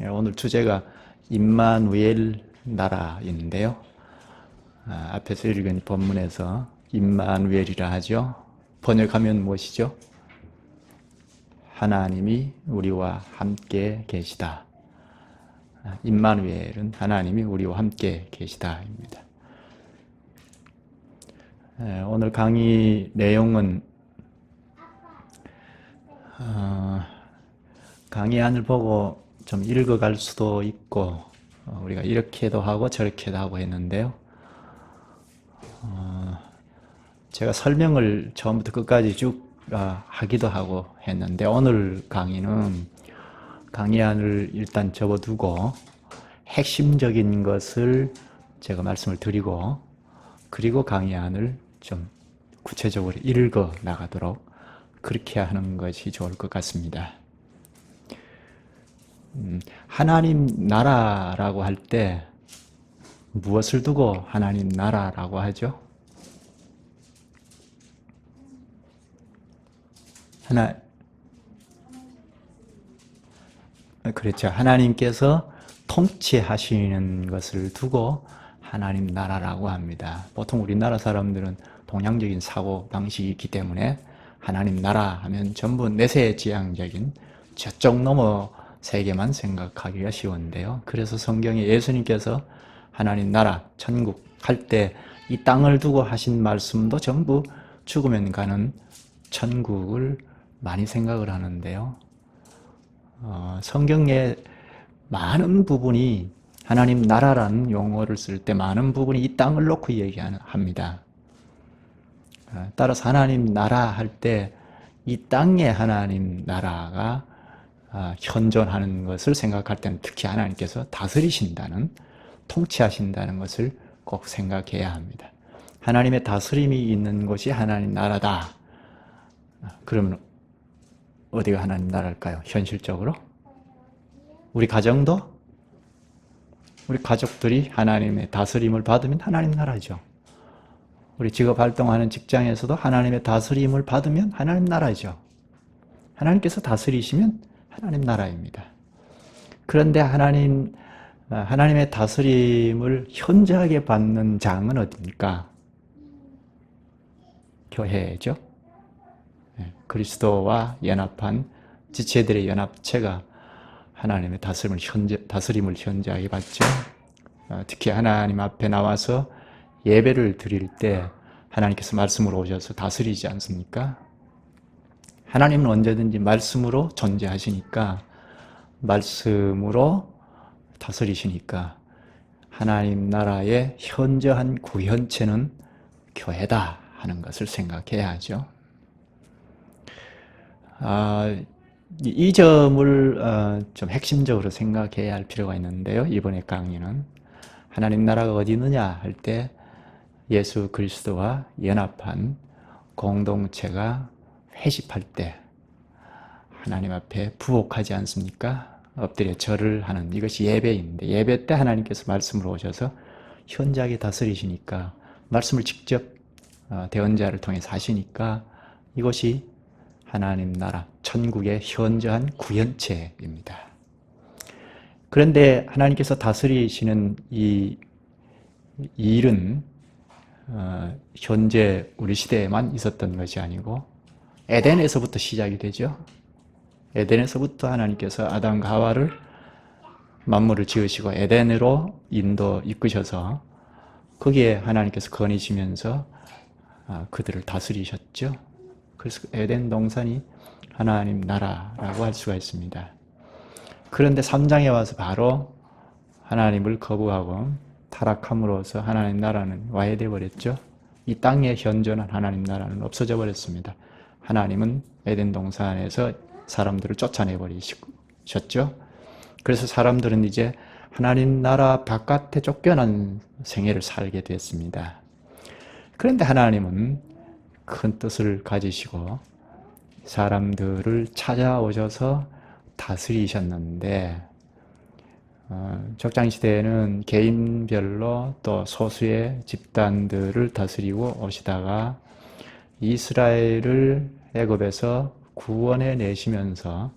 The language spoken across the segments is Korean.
오늘 주제가 임마누엘 나라인데요. 앞에서 읽은 본문에서 임마누엘이라 하죠. 번역하면 무엇이죠? 하나님이 우리와 함께 계시다. 임마누엘은 하나님이 우리와 함께 계시다입니다. 오늘 강의 내용은 강의안을 보고 좀 읽어갈 수도 있고 우리가 이렇게도 하고 저렇게도 하고 했는데요. 제가 설명을 처음부터 끝까지 쭉 하기도 하고 했는데 오늘 강의는 강의안을 일단 접어두고 핵심적인 것을 제가 말씀을 드리고 그리고 강의안을 좀 구체적으로 읽어 나가도록 그렇게 하는 것이 좋을 것 같습니다. 하나님 나라라고 할 때 무엇을 두고 하나님 나라라고 하죠? 그렇죠. 하나님께서 통치하시는 것을 두고 하나님 나라라고 합니다. 보통 우리나라 사람들은 동양적인 사고 방식이 있기 때문에 하나님 나라 하면 전부 내세지향적인 저쪽 넘어 세계만 생각하기가 쉬운데요. 그래서 성경에 예수님께서 하나님 나라, 천국 할 때 이 땅을 두고 하신 말씀도 전부 죽으면 가는 천국을 많이 생각을 하는데요. 성경의 많은 부분이 하나님 나라라는 용어를 쓸 때 많은 부분이 이 땅을 놓고 얘기합니다. 따라서 하나님 나라 할 때 이 땅에 하나님 나라가 현존하는 것을 생각할 때는 특히 하나님께서 다스리신다는, 통치하신다는 것을 꼭 생각해야 합니다. 하나님의 다스림이 있는 곳이 하나님 나라다. 그러면 어디가 하나님 나라일까요? 현실적으로? 우리 가정도? 우리 가족들이 하나님의 다스림을 받으면 하나님 나라죠. 우리 직업 활동하는 직장에서도 하나님의 다스림을 받으면 하나님 나라죠. 하나님께서 다스리시면 하나님 나라입니다. 그런데 하나님의 다스림을 현저하게 받는 장은 어디입니까? 교회죠. 그리스도와 연합한 지체들의 연합체가 하나님의 다스림을 현저하게 받죠. 특히 하나님 앞에 나와서 예배를 드릴 때 하나님께서 말씀으로 오셔서 다스리지 않습니까? 하나님은 언제든지 말씀으로 존재하시니까, 말씀으로 다스리시니까 하나님 나라의 현저한 구현체는 교회다 하는 것을 생각해야 하죠. 이 점을 좀 핵심적으로 생각해야 할 필요가 있는데요. 이번에 강의는 하나님 나라가 어디 있느냐 할 때 예수 그리스도와 연합한 공동체가 회심할 때 하나님 앞에 부옥하지 않습니까? 엎드려 절을 하는 이것이 예배인데, 예배 때 하나님께서 말씀으로 오셔서 현저하게 다스리시니까, 말씀을 직접 대언자를 통해서 하시니까 이것이 하나님 나라, 천국의 현저한 구현체입니다. 그런데 하나님께서 다스리시는 이 일은 현재 우리 시대에만 있었던 것이 아니고 에덴에서부터 시작이 되죠. 에덴에서부터 하나님께서 아담과 하와를 만물을 지으시고 에덴으로 이끄셔서 거기에 하나님께서 거니시면서 그들을 다스리셨죠. 그래서 에덴 동산이 하나님 나라라고 할 수가 있습니다. 그런데 3장에 와서 바로 하나님을 거부하고 타락함으로써 하나님 나라는 와해되어 버렸죠. 이 땅에 현존한 하나님 나라는 없어져 버렸습니다. 하나님은 에덴 동산에서 사람들을 쫓아내버리셨죠. 그래서 사람들은 이제 하나님 나라 바깥에 쫓겨난 생애를 살게 됐습니다. 그런데 하나님은 큰 뜻을 가지시고 사람들을 찾아오셔서 다스리셨는데, 적장시대에는 개인별로 또 소수의 집단들을 다스리고 오시다가 이스라엘을 애굽에서 구원해 내시면서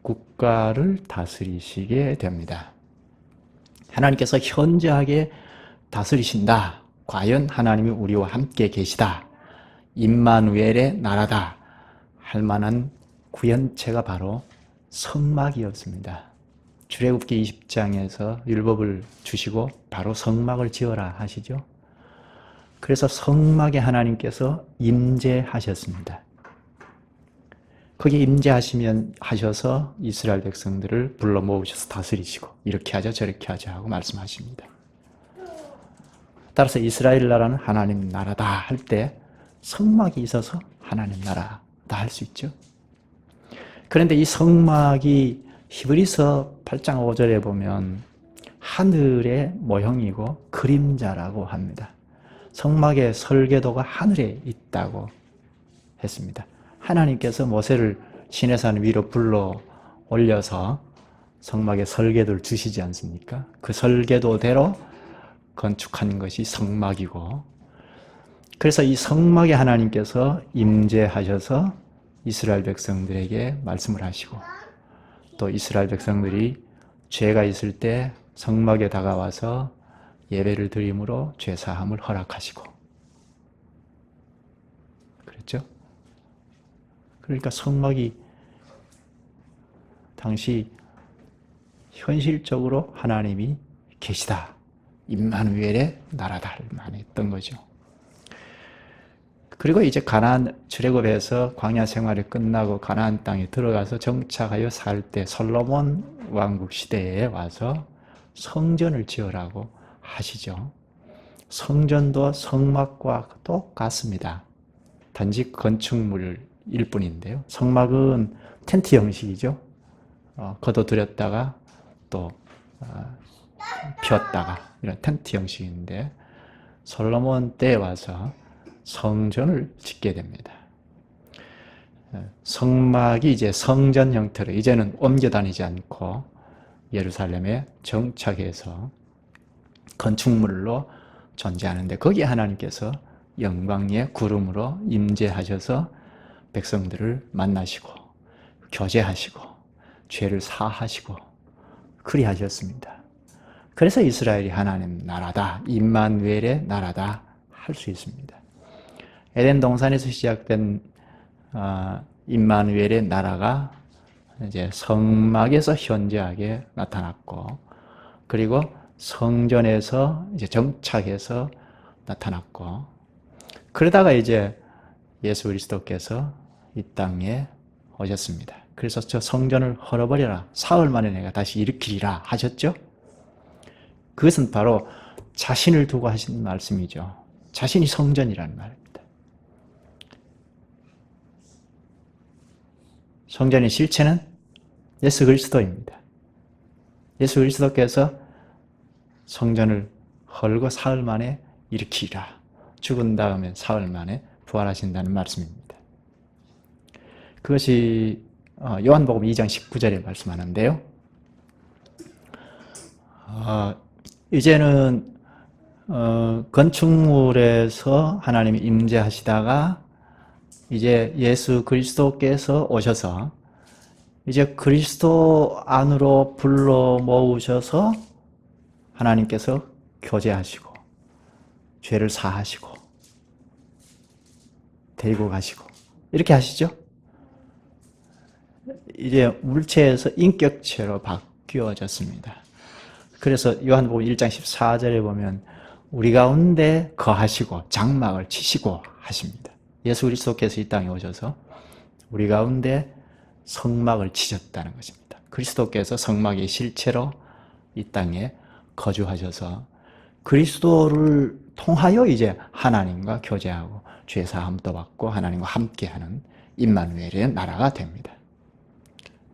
국가를 다스리시게 됩니다. 하나님께서 현저하게 다스리신다. 과연 하나님이 우리와 함께 계시다. 임마누엘의 나라다. 할 만한 구현체가 바로 성막이었습니다. 출애굽기 20장에서 율법을 주시고 바로 성막을 지어라 하시죠. 그래서 성막에 하나님께서 임재하셨습니다. 거기에 하셔서 이스라엘 백성들을 불러 모으셔서 다스리시고 이렇게 하자 저렇게 하자 하고 말씀하십니다. 따라서 이스라엘 나라는 하나님 나라다 할 때 성막이 있어서 하나님 나라다 할 수 있죠. 그런데 이 성막이 히브리서 8장 5절에 보면 하늘의 모형이고 그림자라고 합니다. 성막의 설계도가 하늘에 있다고 했습니다. 하나님께서 모세를 시내산 위로 불러 올려서 성막의 설계도를 주시지 않습니까? 그 설계도대로 건축한 것이 성막이고, 그래서 이 성막에 하나님께서 임재하셔서 이스라엘 백성들에게 말씀을 하시고, 또 이스라엘 백성들이 죄가 있을 때 성막에 다가와서 예배를 드림으로 죄사함을 허락하시고, 그랬죠? 그러니까 성막이 당시 현실적으로 하나님이 계시다. 임마누엘의 나라다 할 만했던 거죠. 그리고 이제 가나안 출애굽에서 광야 생활이 끝나고 가나안 땅에 들어가서 정착하여 살 때 솔로몬 왕국 시대에 와서 성전을 지으라고 하시죠. 성전도 성막과 똑같습니다. 단지 건축물일 뿐인데요. 성막은 텐트 형식이죠. 걷어들였다가 또 폈다가 이런 텐트 형식인데, 솔로몬 때에 와서 성전을 짓게 됩니다. 성막이 이제 성전 형태로 이제는 옮겨 다니지 않고 예루살렘에 정착해서 건축물로 존재하는데, 거기에 하나님께서 영광의 구름으로 임재하셔서 백성들을 만나시고 교제하시고 죄를 사하시고 그리하셨습니다. 그래서 이스라엘이 하나님 나라다, 임마누엘의 나라다 할 수 있습니다. 에덴 동산에서 시작된 임마누엘의 나라가 이제 성막에서 현저하게 나타났고, 그리고 성전에서 이제 정착해서 나타났고, 그러다가 이제 예수 그리스도께서 이 땅에 오셨습니다. 그래서 저 성전을 헐어버려라, 사흘 만에 내가 다시 일으키리라 하셨죠. 그것은 바로 자신을 두고 하신 말씀이죠. 자신이 성전이라는 말입니다. 성전의 실체는 예수 그리스도입니다. 예수 그리스도께서 성전을 헐고 사흘 만에 일으키리라, 죽은 다음에 사흘 만에 부활하신다는 말씀입니다. 그것이 요한복음 2장 19절에 말씀하는데요. 이제는 건축물에서 하나님이 임재하시다가 이제 예수 그리스도께서 오셔서 이제 그리스도 안으로 불러 모으셔서 하나님께서 교제하시고 죄를 사하시고 데리고 가시고 이렇게 하시죠. 이제 물체에서 인격체로 바뀌어졌습니다. 그래서 요한복음 1장 14절에 보면 우리 가운데 거하시고 장막을 치시고 하십니다. 예수 그리스도께서 이 땅에 오셔서 우리 가운데 성막을 치셨다는 것입니다. 그리스도께서 성막의 실체로 이 땅에 거주하셔서 그리스도를 통하여 이제 하나님과 교제하고 죄사함도 받고 하나님과 함께하는 임마누엘의 나라가 됩니다.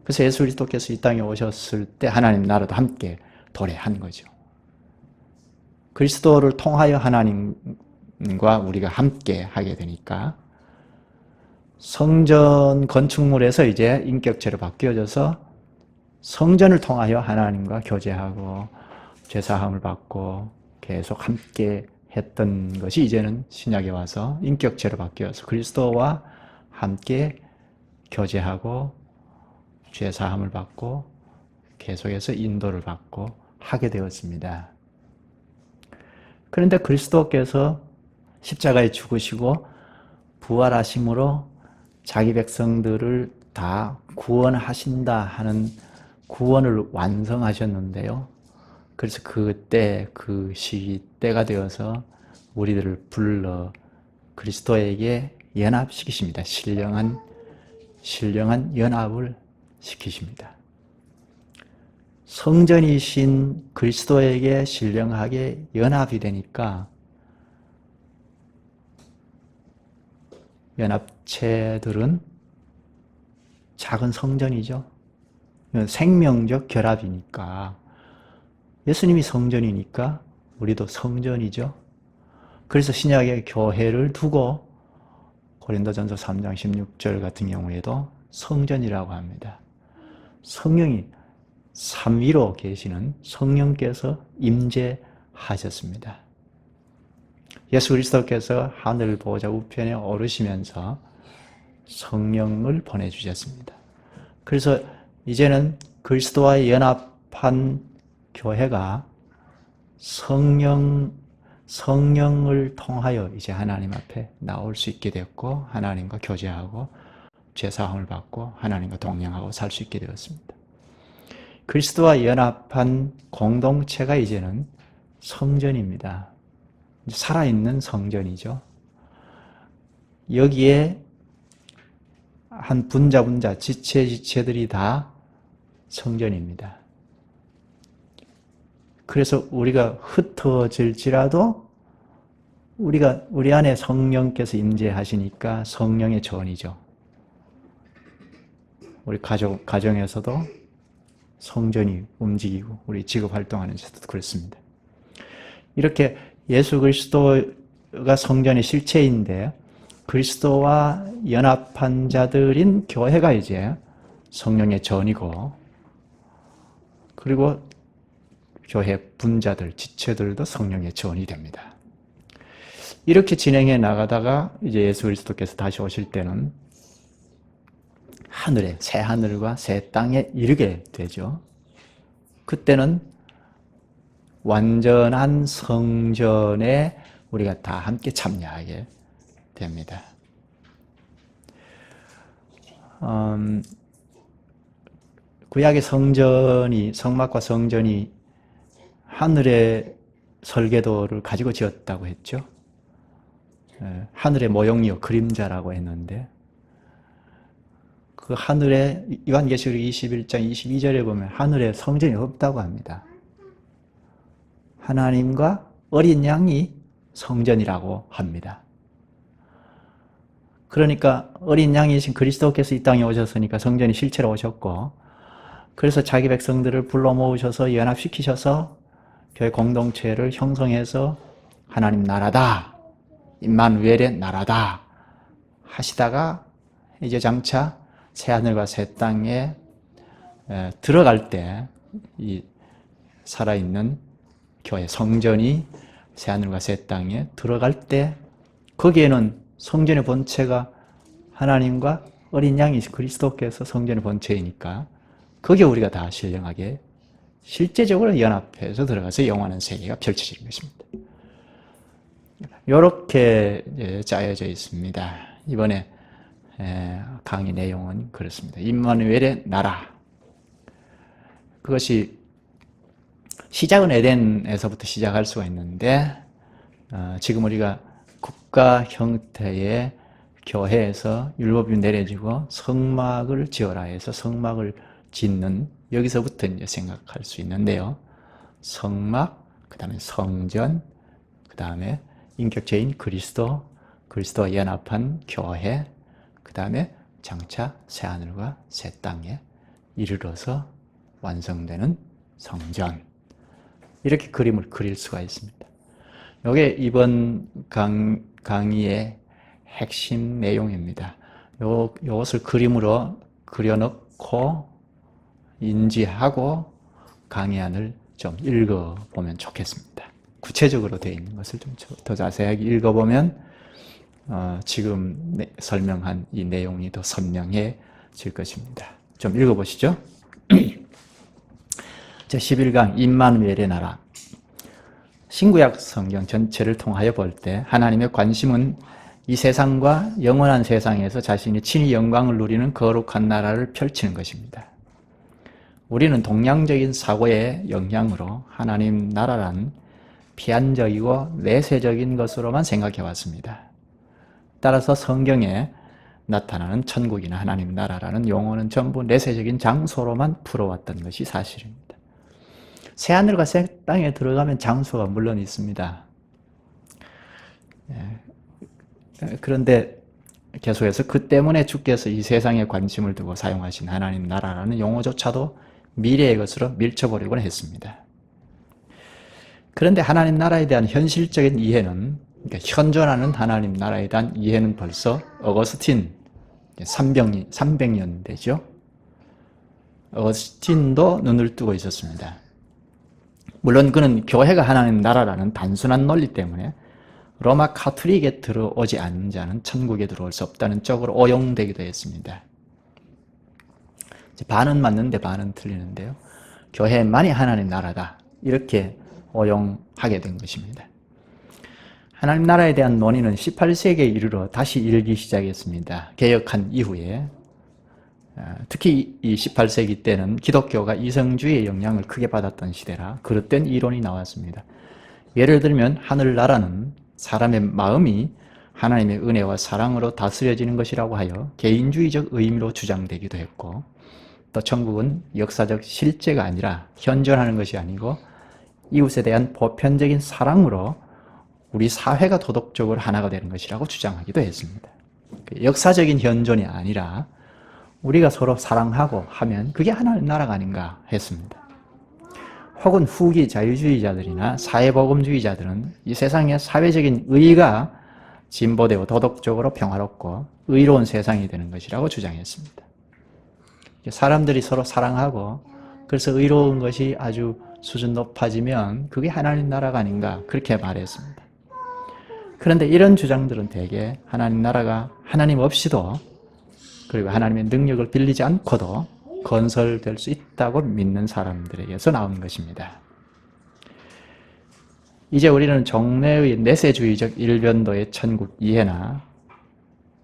그래서 예수 그리스도께서 이 땅에 오셨을 때 하나님 나라도 함께 도래한 거죠. 그리스도를 통하여 하나님과 우리가 함께 하게 되니까 성전 건축물에서 이제 인격체로 바뀌어져서 성전을 통하여 하나님과 교제하고 죄사함을 받고 계속 함께 했던 것이 이제는 신약에 와서 인격체로 바뀌어서 그리스도와 함께 교제하고 죄 사함을 받고 계속해서 인도를 받고 하게 되었습니다. 그런데 그리스도께서 십자가에 죽으시고 부활하심으로 자기 백성들을 다 구원하신다 하는 구원을 완성하셨는데요. 그래서 그때 그 시기 때가 되어서 우리들을 불러 그리스도에게 연합시키십니다. 신령한 연합을 시키십니다. 성전이신 그리스도에게 신령하게 연합이 되니까 연합체들은 작은 성전이죠. 생명적 결합이니까 예수님이 성전이니까 우리도 성전이죠. 그래서 신약의 교회를 두고 고린도전서 3장 16절 같은 경우에도 성전이라고 합니다. 성령이 삼위로 계시는 성령께서 임재하셨습니다. 예수 그리스도께서 하늘 보좌 우편에 오르시면서 성령을 보내주셨습니다. 그래서 이제는 그리스도와 연합한 교회가 성령을 통하여 이제 하나님 앞에 나올 수 있게 되었고 하나님과 교제하고 죄사함을 받고 하나님과 동행하고 살 수 있게 되었습니다. 그리스도와 연합한 공동체가 이제는 성전입니다. 살아있는 성전이죠. 여기에 한 분자 지체들이 다 성전입니다. 그래서 우리가 흩어질지라도 우리 안에 성령께서 임재하시니까 성령의 전이죠. 우리 가정에서도 성전이 움직이고 우리 직업 활동하는 데서도 그렇습니다. 이렇게 예수 그리스도가 성전의 실체인데 그리스도와 연합한 자들인 교회가 이제 성령의 전이고 그리고 교회 분자들, 지체들도 성령의 전이 됩니다. 이렇게 진행해 나가다가 이제 예수 그리스도께서 다시 오실 때는 새 하늘과 새 땅에 이르게 되죠. 그때는 완전한 성전에 우리가 다 함께 참여하게 됩니다. 구약의 성막과 성전이 하늘의 설계도를 가지고 지었다고 했죠. 하늘의 모형이요 그림자라고 했는데 그 하늘에 요한계시록 21장 22절에 보면 하늘에 성전이 없다고 합니다. 하나님과 어린 양이 성전이라고 합니다. 그러니까 어린 양이신 그리스도께서 이 땅에 오셨으니까 성전이 실체로 오셨고 그래서 자기 백성들을 불러 모으셔서 연합시키셔서 교회 공동체를 형성해서 하나님 나라다, 임마누엘의 나라다 하시다가 이제 장차 새하늘과 새 땅에 들어갈 때 이 살아있는 교회 성전이 새하늘과 새 땅에 들어갈 때 거기에는 성전의 본체가 하나님과 어린 양이신 그리스도께서 성전의 본체이니까 거기에 우리가 다 신령하게 실제적으로 연합해서 들어가서 영원한 세계가 펼쳐지는 것입니다. 이렇게 짜여져 있습니다. 이번에 강의 내용은 그렇습니다. 임마누엘의 나라. 그것이 시작은 에덴에서부터 시작할 수가 있는데 지금 우리가 국가 형태의 교회에서 율법이 내려지고 성막을 지어라 해서 성막을 짓는 여기서부터 이제 생각할 수 있는데요. 성막, 그 다음에 성전, 그 다음에 인격체인 그리스도와 연합한 교회, 그 다음에 장차 새하늘과 새 땅에 이르러서 완성되는 성전. 이렇게 그림을 그릴 수가 있습니다. 이게 이번 강의의 핵심 내용입니다. 이것을 그림으로 그려놓고 인지하고 강의안을 좀 읽어보면 좋겠습니다. 구체적으로 되어 있는 것을 좀 더 자세하게 읽어보면 지금 설명한 이 내용이 더 선명해질 것입니다. 좀 읽어보시죠. 제11강 임마누엘의 나라. 신구약 성경 전체를 통하여 볼 때 하나님의 관심은 이 세상과 영원한 세상에서 자신이 친히 영광을 누리는 거룩한 나라를 펼치는 것입니다. 우리는 동양적인 사고의 영향으로 하나님 나라란 피안적이고 내세적인 것으로만 생각해 왔습니다. 따라서 성경에 나타나는 천국이나 하나님 나라라는 용어는 전부 내세적인 장소로만 풀어왔던 것이 사실입니다. 새하늘과 새 땅에 들어가면 장소가 물론 있습니다. 그런데 계속해서 그 때문에 주께서 이 세상에 관심을 두고 사용하신 하나님 나라라는 용어조차도 미래의 것으로 밀쳐버리곤 했습니다. 그런데 하나님 나라에 대한 현실적인 이해는, 그러니까 현존하는 하나님 나라에 대한 이해는 벌써 어거스틴 300년 되죠. 어거스틴도 눈을 뜨고 있었습니다. 물론 그는 교회가 하나님 나라라는 단순한 논리 때문에 로마 카톨릭에 들어오지 않는 자는 천국에 들어올 수 없다는 쪽으로 오용되기도 했습니다. 반은 맞는데 반은 틀리는데요. 교회만이 하나님 나라다, 이렇게 오용하게 된 것입니다. 하나님 나라에 대한 논의는 18세기에 이르러 다시 일기 시작했습니다. 개혁한 이후에. 특히 이 18세기 때는 기독교가 이성주의의 영향을 크게 받았던 시대라 그릇된 이론이 나왔습니다. 예를 들면 하늘나라는 사람의 마음이 하나님의 은혜와 사랑으로 다스려지는 것이라고 하여 개인주의적 의미로 주장되기도 했고, 또 천국은 역사적 실제가 아니라 현존하는 것이 아니고 이웃에 대한 보편적인 사랑으로 우리 사회가 도덕적으로 하나가 되는 것이라고 주장하기도 했습니다. 역사적인 현존이 아니라 우리가 서로 사랑하고 하면 그게 하나님 나라가 아닌가 했습니다. 혹은 후기 자유주의자들이나 사회복음주의자들은 이 세상의 사회적인 의가 진보되고 도덕적으로 평화롭고 의로운 세상이 되는 것이라고 주장했습니다. 사람들이 서로 사랑하고 그래서 의로운 것이 아주 수준 높아지면 그게 하나님 나라가 아닌가, 그렇게 말했습니다. 그런데 이런 주장들은 대개 하나님 나라가 하나님 없이도, 그리고 하나님의 능력을 빌리지 않고도 건설될 수 있다고 믿는 사람들에게서 나온 것입니다. 이제 우리는 종래의 내세주의적 일변도의 천국 이해나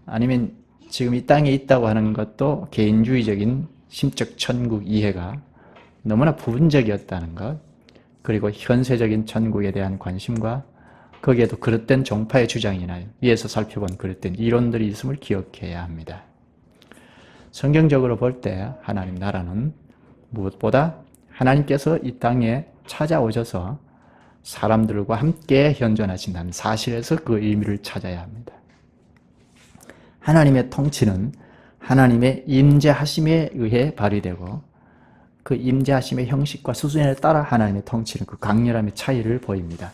아니면 지금 이 땅에 있다고 하는 것도 개인주의적인 심적 천국 이해가 너무나 부분적이었다는 것, 그리고 현세적인 천국에 대한 관심과 거기에도 그릇된 종파의 주장이나 위에서 살펴본 그릇된 이론들이 있음을 기억해야 합니다. 성경적으로 볼 때 하나님 나라는 무엇보다 하나님께서 이 땅에 찾아오셔서 사람들과 함께 현존하신다는 사실에서 그 의미를 찾아야 합니다. 하나님의 통치는 하나님의 임재하심에 의해 발휘되고 그 임재하심의 형식과 수준에 따라 하나님의 통치는 그 강렬함의 차이를 보입니다.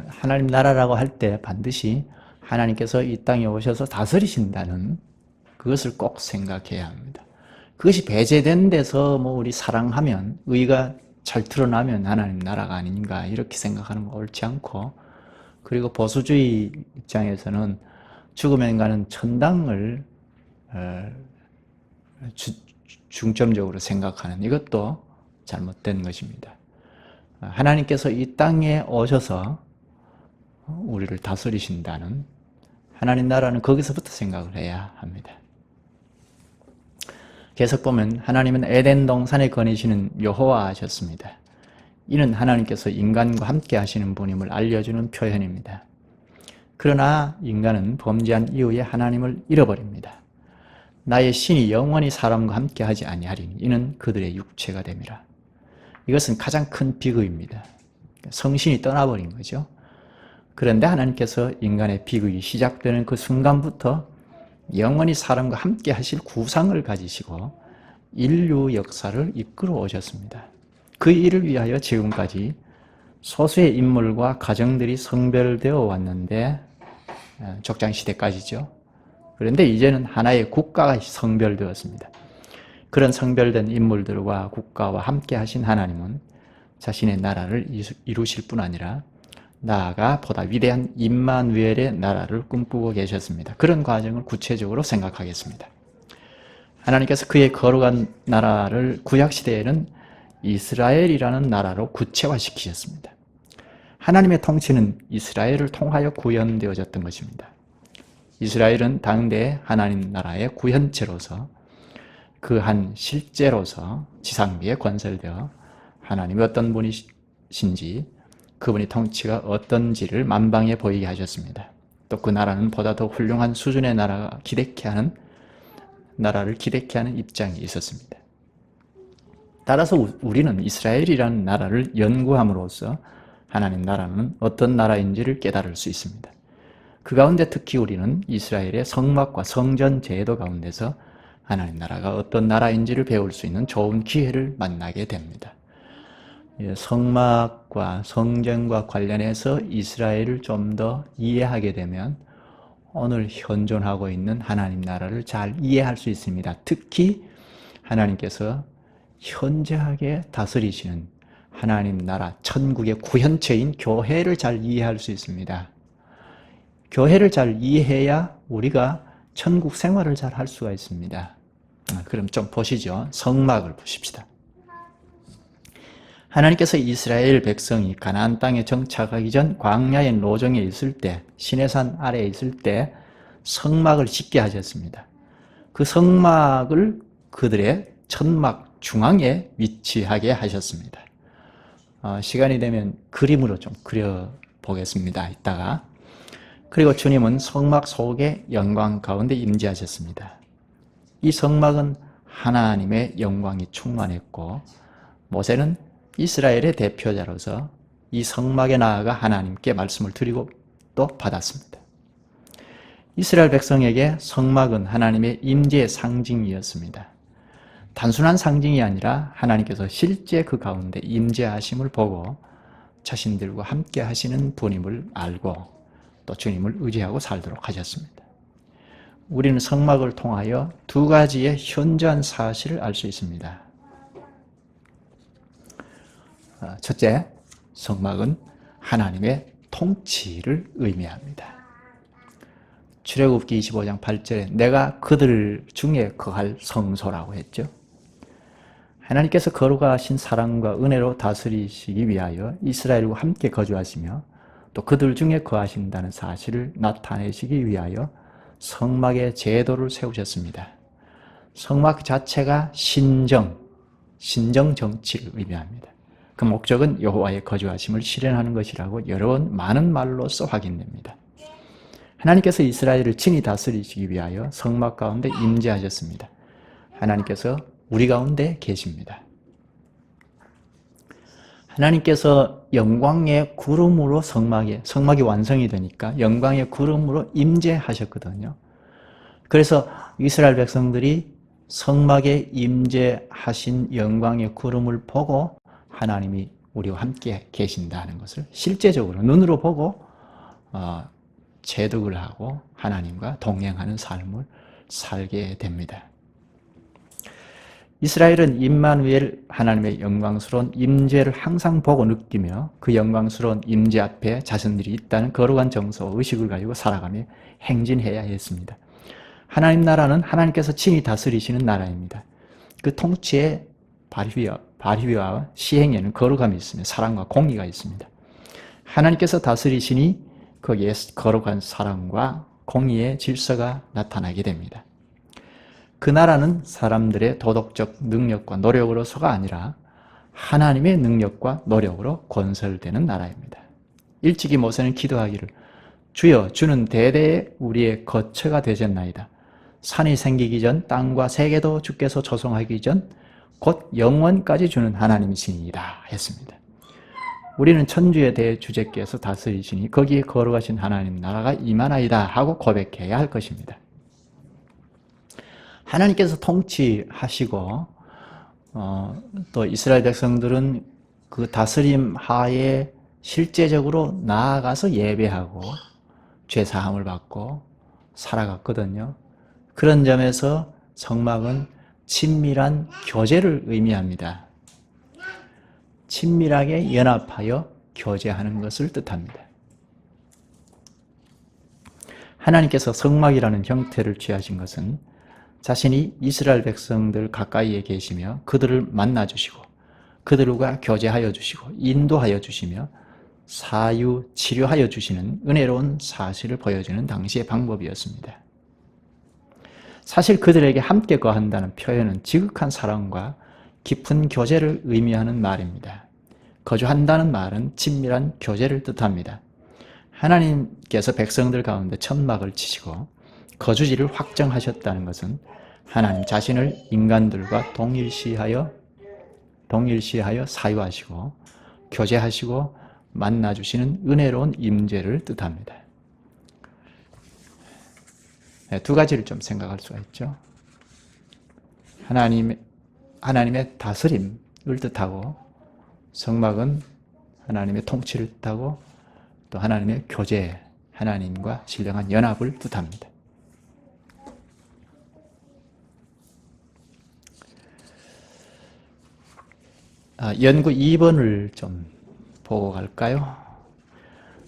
하나님 나라라고 할 때 반드시 하나님께서 이 땅에 오셔서 다스리신다는 그것을 꼭 생각해야 합니다. 그것이 배제된 데서 우리 사랑하면, 의가 잘 드러나면 하나님 나라가 아닌가, 이렇게 생각하는 거 옳지 않고, 그리고 보수주의 입장에서는 죽으면 가는 천당을 중점적으로 생각하는 이것도 잘못된 것입니다. 하나님께서 이 땅에 오셔서 우리를 다스리신다는 하나님 나라는 거기서부터 생각을 해야 합니다. 계속 보면 하나님은 에덴 동산에 거니시는 여호와 하셨습니다. 이는 하나님께서 인간과 함께 하시는 분임을 알려주는 표현입니다. 그러나 인간은 범죄한 이후에 하나님을 잃어버립니다. 나의 신이 영원히 사람과 함께 하지 아니하리니 이는 그들의 육체가 됨이라. 이것은 가장 큰 비극입니다. 성신이 떠나버린 거죠. 그런데 하나님께서 인간의 비극이 시작되는 그 순간부터 영원히 사람과 함께 하실 구상을 가지시고 인류 역사를 이끌어 오셨습니다. 그 일을 위하여 지금까지 소수의 인물과 가정들이 성별되어 왔는데, 족장시대까지죠. 그런데 이제는 하나의 국가가 성별되었습니다. 그런 성별된 인물들과 국가와 함께 하신 하나님은 자신의 나라를 이루실 뿐 아니라 나아가 보다 위대한 임마누엘의 나라를 꿈꾸고 계셨습니다. 그런 과정을 구체적으로 생각하겠습니다. 하나님께서 그의 거룩한 나라를 구약시대에는 이스라엘이라는 나라로 구체화시키셨습니다. 하나님의 통치는 이스라엘을 통하여 구현되어졌던 것입니다. 이스라엘은 당대 하나님 나라의 구현체로서 그 한 실제로서 지상비에 건설되어 하나님이 어떤 분이신지 그분의 통치가 어떤지를 만방에 보이게 하셨습니다. 또 그 나라는 보다 더 훌륭한 수준의 나라를 기대케 하는 입장이 있었습니다. 따라서 우리는 이스라엘이라는 나라를 연구함으로써 하나님 나라는 어떤 나라인지를 깨달을 수 있습니다. 그 가운데 특히 우리는 이스라엘의 성막과 성전 제도 가운데서 하나님 나라가 어떤 나라인지를 배울 수 있는 좋은 기회를 만나게 됩니다. 성막과 성전과 관련해서 이스라엘을 좀 더 이해하게 되면 오늘 현존하고 있는 하나님 나라를 잘 이해할 수 있습니다. 특히 하나님께서 현재하게 다스리시는 하나님 나라 천국의 구현체인 교회를 잘 이해할 수 있습니다. 교회를 잘 이해해야 우리가 천국 생활을 잘 할 수가 있습니다. 그럼 좀 보시죠. 성막을 보십시다. 하나님께서 이스라엘 백성이 가나안 땅에 정착하기 전 광야의 노정에 있을 때, 시내산 아래에 있을 때 성막을 짓게 하셨습니다. 그 성막을 그들의 천막 중앙에 위치하게 하셨습니다. 시간이 되면 그림으로 좀 그려보겠습니다. 이따가. 그리고 주님은 성막 속의 영광 가운데 임재하셨습니다. 이 성막은 하나님의 영광이 충만했고 모세는 이스라엘의 대표자로서 이 성막에 나아가 하나님께 말씀을 드리고 또 받았습니다. 이스라엘 백성에게 성막은 하나님의 임재의 상징이었습니다. 단순한 상징이 아니라 하나님께서 실제 그 가운데 임재하심을 보고 자신들과 함께 하시는 분임을 알고 또 주님을 의지하고 살도록 하셨습니다. 우리는 성막을 통하여 두 가지의 현저한 사실을 알 수 있습니다. 첫째, 성막은 하나님의 통치를 의미합니다. 출애굽기 25장 8절에 내가 그들 중에 거할 성소라고 했죠. 하나님께서 거룩하신 사랑과 은혜로 다스리시기 위하여 이스라엘과 함께 거주하시며 또 그들 중에 거하신다는 사실을 나타내시기 위하여 성막의 제도를 세우셨습니다. 성막 자체가 신정 정치를 의미합니다. 그 목적은 여호와의 거주하심을 실현하는 것이라고 여러 번 많은 말로써 확인됩니다. 하나님께서 이스라엘을 친히 다스리시기 위하여 성막 가운데 임재하셨습니다. 하나님께서 우리 가운데 계십니다. 하나님께서 영광의 구름으로 성막이 완성이 되니까 영광의 구름으로 임재하셨거든요. 그래서 이스라엘 백성들이 성막에 임재하신 영광의 구름을 보고 하나님이 우리와 함께 계신다는 것을 실제적으로 눈으로 보고 체득을 하고 하나님과 동행하는 삶을 살게 됩니다. 이스라엘은 임마누엘 하나님의 영광스러운 임재를 항상 보고 느끼며 그 영광스러운 임재 앞에 자신들이 있다는 거룩한 정서와 의식을 가지고 살아가며 행진해야 했습니다. 하나님 나라는 하나님께서 친히 다스리시는 나라입니다. 그 통치의 발휘와 시행에는 거룩함이 있으며 사랑과 공의가 있습니다. 하나님께서 다스리시니 거기에 거룩한 사랑과 공의의 질서가 나타나게 됩니다. 그 나라는 사람들의 도덕적 능력과 노력으로서가 아니라 하나님의 능력과 노력으로 건설되는 나라입니다. 일찍이 모세는 기도하기를 주여 주는 대대에 우리의 거처가 되셨나이다. 산이 생기기 전 땅과 세계도 주께서 조성하기 전 곧 영원까지 주는 하나님이시니이다 했습니다. 우리는 천주의 대주제께서 다스리시니 거기에 거룩하신 하나님 나라가 임하나이다 하고 고백해야 할 것입니다. 하나님께서 통치하시고 또 이스라엘 백성들은 그 다스림 하에 실제적으로 나아가서 예배하고 죄사함을 받고 살아갔거든요. 그런 점에서 성막은 친밀한 교제를 의미합니다. 친밀하게 연합하여 교제하는 것을 뜻합니다. 하나님께서 성막이라는 형태를 취하신 것은 자신이 이스라엘 백성들 가까이에 계시며 그들을 만나 주시고 그들과 교제하여 주시고 인도하여 주시며 사유 치료하여 주시는 은혜로운 사실을 보여주는 당시의 방법이었습니다. 사실 그들에게 함께 거한다는 표현은 지극한 사랑과 깊은 교제를 의미하는 말입니다. 거주한다는 말은 친밀한 교제를 뜻합니다. 하나님께서 백성들 가운데 천막을 치시고 거주지를 확정하셨다는 것은 하나님 자신을 인간들과 동일시하여 사유하시고 교제하시고 만나주시는 은혜로운 임재를 뜻합니다. 두 가지를 좀 생각할 수가 있죠. 하나님의 다스림을 뜻하고 성막은 하나님의 통치를 뜻하고 또 하나님의 교제, 하나님과 신령한 연합을 뜻합니다. 연구 2번을 좀 보고 갈까요?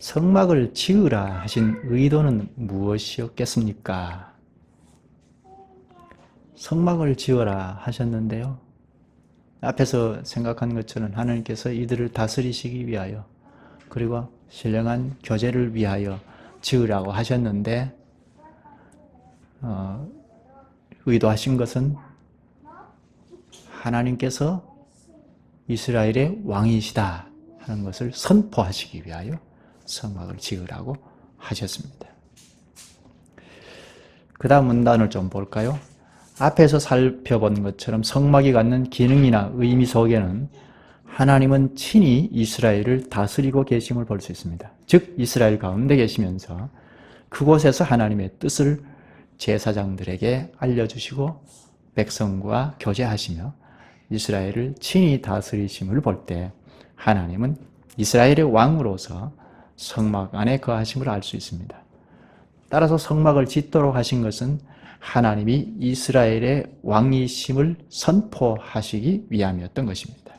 성막을 지으라 하신 의도는 무엇이었겠습니까? 성막을 지어라 하셨는데요. 앞에서 생각한 것처럼 하나님께서 이들을 다스리시기 위하여 그리고 신령한 교제를 위하여 지으라고 하셨는데 의도하신 것은 하나님께서 이스라엘의 왕이시다 하는 것을 선포하시기 위하여 성막을 지으라고 하셨습니다. 그 다음 문단을 좀 볼까요? 앞에서 살펴본 것처럼 성막이 갖는 기능이나 의미 속에는 하나님은 친히 이스라엘을 다스리고 계심을 볼 수 있습니다. 즉 이스라엘 가운데 계시면서 그곳에서 하나님의 뜻을 제사장들에게 알려주시고 백성과 교제하시며 이스라엘을 친히 다스리심을 볼 때 하나님은 이스라엘의 왕으로서 성막 안에 거하심을 알 수 있습니다. 따라서 성막을 짓도록 하신 것은 하나님이 이스라엘의 왕이심을 선포하시기 위함이었던 것입니다.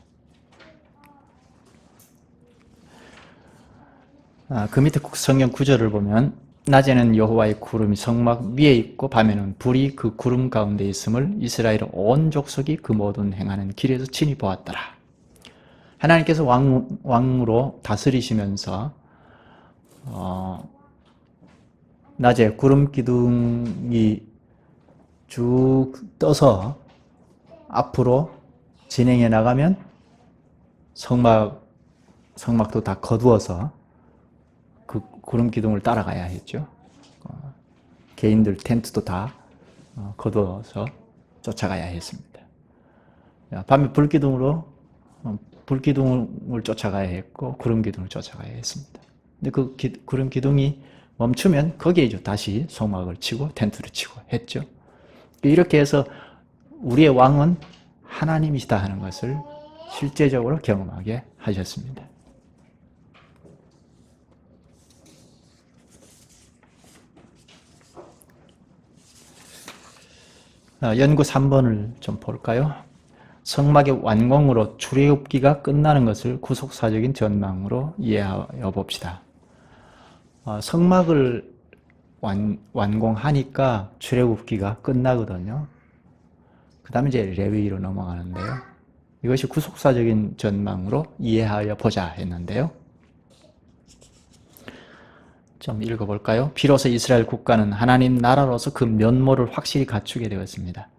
그 밑에 성경 구절을 보면 낮에는 여호와의 구름이 성막 위에 있고 밤에는 불이 그 구름 가운데 있음을 이스라엘 온 족속이 그 모든 행하는 길에서 친히 보았더라. 하나님께서 왕으로 다스리시면서 낮에 구름 기둥이 쭉 떠서 앞으로 진행해 나가면 성막도 다 거두어서 그 구름 기둥을 따라가야 했죠. 개인들 텐트도 다 거두어서 쫓아가야 했습니다. 밤에 불기둥을 쫓아가야 했고 구름 기둥을 쫓아가야 했습니다. 근데 그 구름 기둥이 멈추면 거기에 다시 성막을 치고 텐트를 치고 했죠. 이렇게 해서 우리의 왕은 하나님이시다 하는 것을 실제적으로 경험하게 하셨습니다. 연구 3번을 좀 볼까요? 성막의 완공으로 출애굽기가 끝나는 것을 구속사적인 전망으로 이해하여 봅시다. 성막을 완공하니까 출애굽기가 끝나거든요. 그 다음에 이제 레위기로 넘어가는데요. 이것이 구속사적인 전망으로 이해하여 보자 했는데요. 좀 읽어볼까요? 비로소 이스라엘 국가는 하나님 나라로서 그 면모를 확실히 갖추게 되었습니다.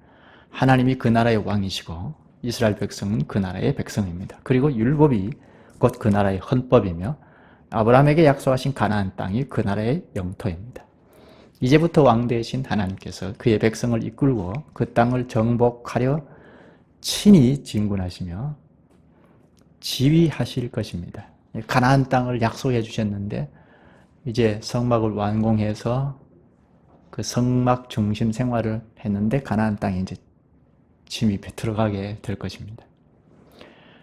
하나님이 그 나라의 왕이시고 이스라엘 백성은 그 나라의 백성입니다. 그리고 율법이 곧 그 나라의 헌법이며 아브라함에게 약속하신 가나안 땅이 그 나라의 영토입니다. 이제부터 왕 되신 하나님께서 그의 백성을 이끌고 그 땅을 정복하려 친히 진군하시며 지휘하실 것입니다. 가나안 땅을 약속해 주셨는데 이제 성막을 완공해서 그 성막 중심 생활을 했는데 가나안 땅에 이제 침입해 들어가게 될 것입니다.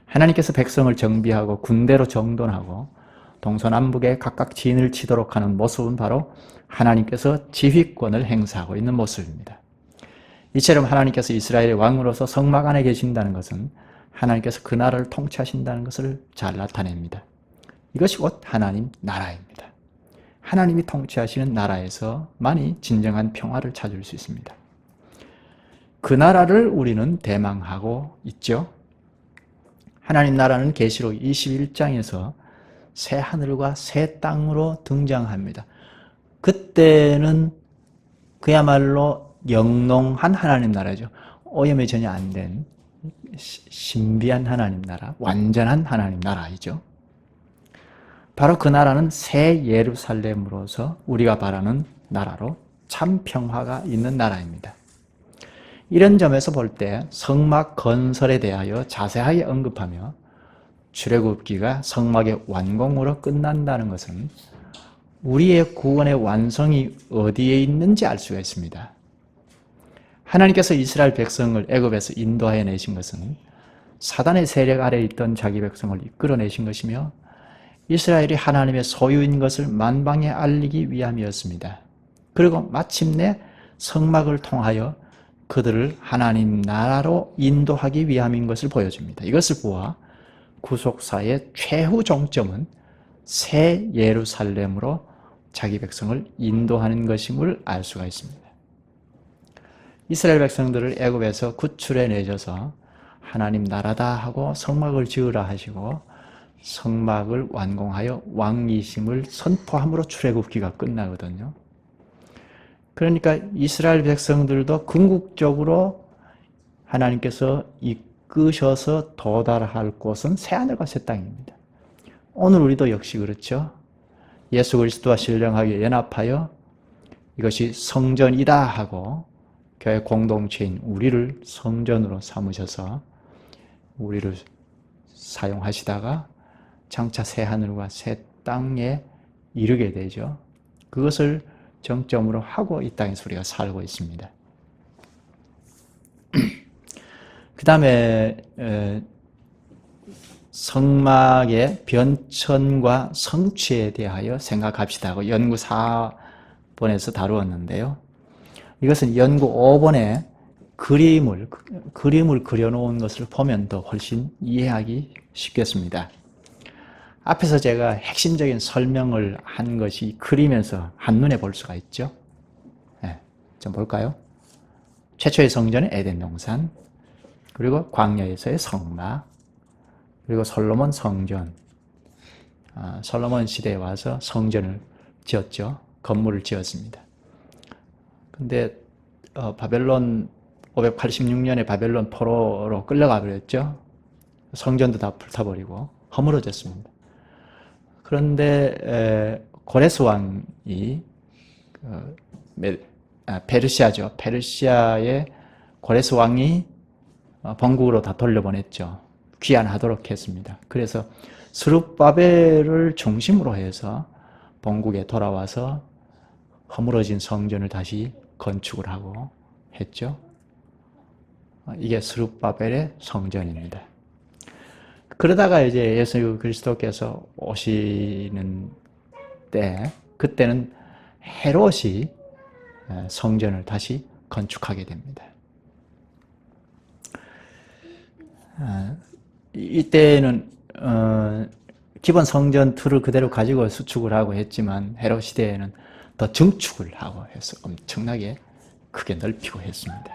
하나님께서 백성을 정비하고 군대로 정돈하고 동서남북에 각각 진을 치도록 하는 모습은 바로 하나님께서 지휘권을 행사하고 있는 모습입니다. 이처럼 하나님께서 이스라엘의 왕으로서 성막 안에 계신다는 것은 하나님께서 그 나라를 통치하신다는 것을 잘 나타냅니다. 이것이 곧 하나님 나라입니다. 하나님이 통치하시는 나라에서만이 진정한 평화를 찾을 수 있습니다. 그 나라를 우리는 대망하고 있죠. 하나님 나라는 계시록 21장에서 새 하늘과 새 땅으로 등장합니다. 그때는 그야말로 영롱한 하나님 나라죠. 오염이 전혀 안 된 신비한 하나님 나라, 완전한 하나님 나라이죠. 바로 그 나라는 새 예루살렘으로서 우리가 바라는 나라로 참 평화가 있는 나라입니다. 이런 점에서 볼 때 성막 건설에 대하여 자세하게 언급하며 출애굽기가 성막의 완공으로 끝난다는 것은 우리의 구원의 완성이 어디에 있는지 알 수가 있습니다. 하나님께서 이스라엘 백성을 애굽에서 인도하여 내신 것은 사단의 세력 아래에 있던 자기 백성을 이끌어내신 것이며 이스라엘이 하나님의 소유인 것을 만방에 알리기 위함이었습니다. 그리고 마침내 성막을 통하여 그들을 하나님 나라로 인도하기 위함인 것을 보여줍니다. 이것을 보아 구속사의 최후 종점은 새 예루살렘으로 자기 백성을 인도하는 것임을 알 수가 있습니다. 이스라엘 백성들을 애굽에서 구출해 내셔서 하나님 나라다 하고 성막을 지으라 하시고 성막을 완공하여 왕이심을 선포함으로 출애굽기가 끝나거든요. 그러니까 이스라엘 백성들도 궁극적으로 하나님께서 이끄셔서 도달할 곳은 새하늘과 새 땅입니다. 오늘 우리도 역시 그렇죠. 예수 그리스도와 신령하게 연합하여 이것이 성전이다 하고 교회 공동체인 우리를 성전으로 삼으셔서 우리를 사용하시다가 장차 새하늘과 새 땅에 이르게 되죠. 그것을 정점으로 하고 이 땅에서 우리가 살고 있습니다. 그 다음에 성막의 변천과 성취에 대하여 생각합시다 하고 연구 4번에서 다루었는데요. 이것은 연구 5번에 그림을 그려놓은 것을 보면 더 훨씬 이해하기 쉽겠습니다. 앞에서 제가 핵심적인 설명을 한 것이 그리면서 한눈에 볼 수가 있죠. 네, 좀 볼까요? 최초의 성전은 에덴 동산, 그리고 광야에서의 성막, 그리고 솔로몬 성전, 솔로몬 시대에 와서 성전을 지었죠. 건물을 지었습니다. 근데 바벨론 586년에 바벨론 포로로 끌려가 버렸죠. 성전도 다 불타버리고 허물어졌습니다. 그런데 고레스 왕이 페르시아죠. 페르시아의 고레스 왕이 본국으로 다 돌려보냈죠. 귀환하도록 했습니다. 그래서 스룹바벨을 중심으로 해서 본국에 돌아와서 허물어진 성전을 다시 건축을 하고 했죠. 이게 스룹바벨의 성전입니다. 그러다가 이제 예수 그리스도께서 오시는 때, 그때는 헤롯이 성전을 다시 건축하게 됩니다. 이때는 기본 성전 틀을 그대로 가지고 수축을 하고 했지만 헤롯 시대에는 더 증축을 하고 해서 엄청나게 크게 넓히고 했습니다.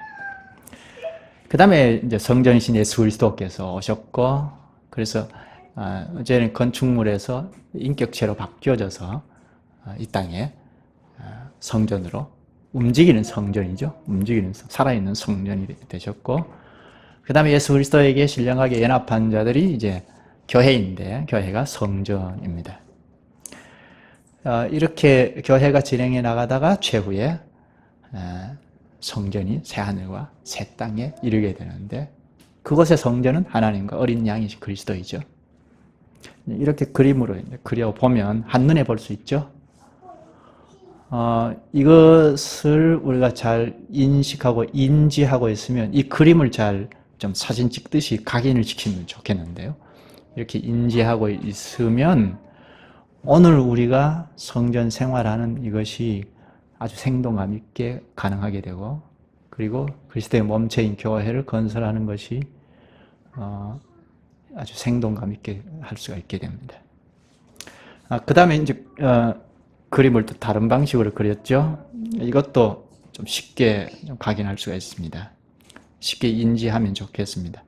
그 다음에 이제 성전이신 예수 그리스도께서 오셨고, 그래서 이제는 건축물에서 인격체로 바뀌어져서 이 땅에 성전으로 움직이는 성전이죠. 움직이는 살아있는 성전이 되셨고, 그 다음에 예수 그리스도에게 신령하게 연합한 자들이 이제 교회인데 교회가 성전입니다. 이렇게 교회가 진행해 나가다가 최후에 성전이 새하늘과 새 땅에 이르게 되는데 그곳의 성전은 하나님과 어린 양이신 그리스도이죠. 이렇게 그림으로 그려보면 한눈에 볼 수 있죠. 이것을 우리가 잘 인식하고 인지하고 있으면 이 그림을 잘 좀 사진 찍듯이 각인을 시키면 좋겠는데요. 이렇게 인지하고 있으면 오늘 우리가 성전 생활하는 이것이 아주 생동감 있게 가능하게 되고, 그리고 그리스도의 몸체인 교회를 건설하는 것이 아주 생동감 있게 할 수가 있게 됩니다. 그 다음에 이제 그림을 또 다른 방식으로 그렸죠. 이것도 좀 쉽게 좀 각인할 수가 있습니다. 쉽게 인지하면 좋겠습니다.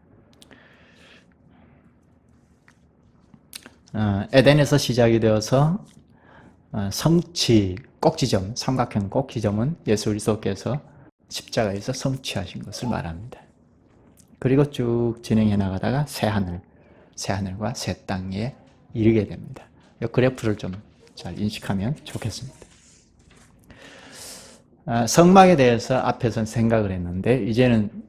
에덴에서 시작이 되어서 성취 꼭지점, 삼각형 꼭지점은 예수 그리스도께서 십자가에서 성취하신 것을 말합니다. 그리고 쭉 진행해 나가다가 새하늘과 새 땅에 이르게 됩니다. 이 그래프를 좀 잘 인식하면 좋겠습니다. 성막에 대해서 앞에서 생각을 했는데 이제는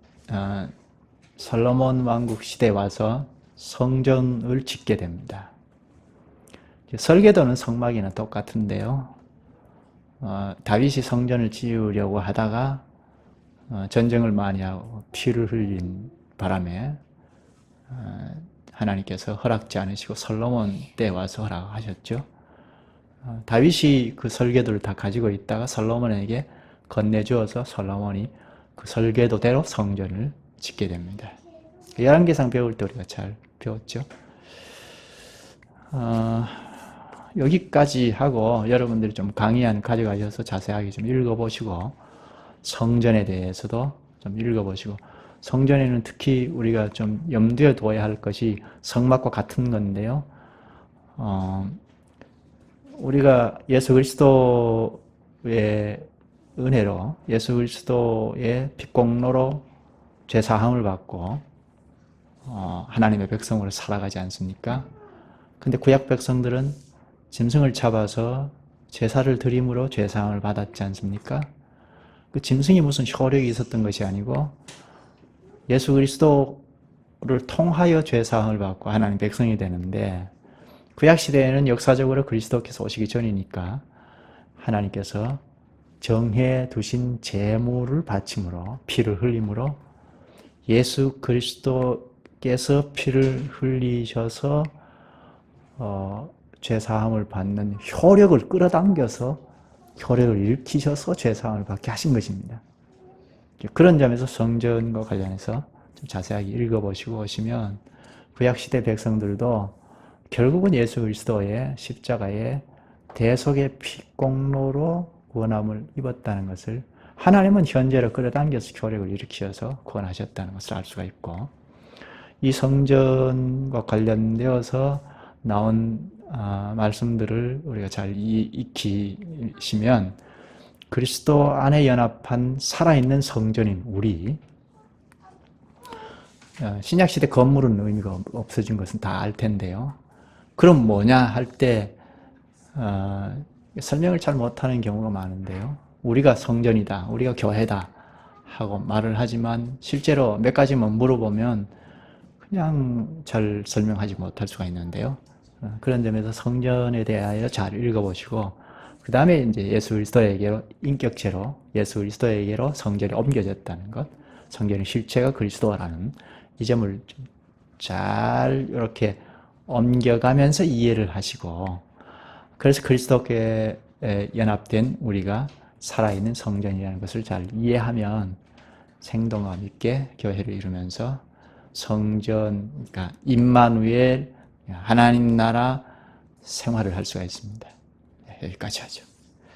솔로몬 왕국 시대에 와서 성전을 짓게 됩니다. 설계도는 성막이나 똑같은데요. 다윗이 성전을 지으려고 하다가 전쟁을 많이 하고 피를 흘린 바람에 하나님께서 허락지 않으시고 솔로몬 때 와서 허락하셨죠. 다윗이 그 설계도를 다 가지고 있다가 솔로몬에게 건네주어서 솔로몬이 그 설계도대로 성전을 짓게 됩니다. 열왕기상 배울 때 우리가 잘 배웠죠. 여기까지 하고 여러분들이 좀 강의안 가져가셔서 자세하게 좀 읽어보시고 성전에 대해서도 좀 읽어보시고 성전에는 특히 우리가 좀 염두에 둬야 할 것이 성막과 같은 건데요. 우리가 예수 그리스도의 은혜로 예수 그리스도의 빛공로로 죄사함을 받고 하나님의 백성으로 살아가지 않습니까? 근데 구약 백성들은 짐승을 잡아서 제사를 드림으로 죄사함을 받았지 않습니까? 그 짐승이 무슨 효력이 있었던 것이 아니고 예수 그리스도를 통하여 죄사함을 받고 하나님 백성이 되는데 구약시대에는 역사적으로 그리스도께서 오시기 전이니까 하나님께서 정해 두신 제물을 바침으로 피를 흘림으로 예수 그리스도께서 피를 흘리셔서 죄사함을 받는 효력을 끌어당겨서 효력을 일으키셔서 죄사함을 받게 하신 것입니다. 그런 점에서 성전과 관련해서 좀 자세하게 읽어보시고 오시면 구약시대 백성들도 결국은 예수 그리스도의 십자가의 대속의 피공로로 구원함을 입었다는 것을 하나님은 현재로 끌어당겨서 효력을 일으키셔서 구원하셨다는 것을 알 수가 있고 이 성전과 관련되어서 나온 말씀들을 우리가 잘 익히시면 그리스도 안에 연합한 살아있는 성전인 우리 신약시대 건물은 의미가 없어진 것은 다 알 텐데요. 그럼 뭐냐 할 때 설명을 잘 못하는 경우가 많은데요. 우리가 성전이다, 우리가 교회다 하고 말을 하지만 실제로 몇 가지만 물어보면 그냥 잘 설명하지 못할 수가 있는데요. 그런 점에서 성전에 대하여 잘 읽어보시고 그 다음에 이제 예수 그리스도에게로 인격체로 예수 그리스도에게로 성전이 옮겨졌다는 것, 성전의 실체가 그리스도라는 이 점을 좀 잘 이렇게 옮겨가면서 이해를 하시고 그래서 그리스도께 연합된 우리가 살아있는 성전이라는 것을 잘 이해하면 생동감 있게 교회를 이루면서 성전, 그러니까 임마누엘 하나님 나라 생활을 할 수가 있습니다. 여기까지 하죠.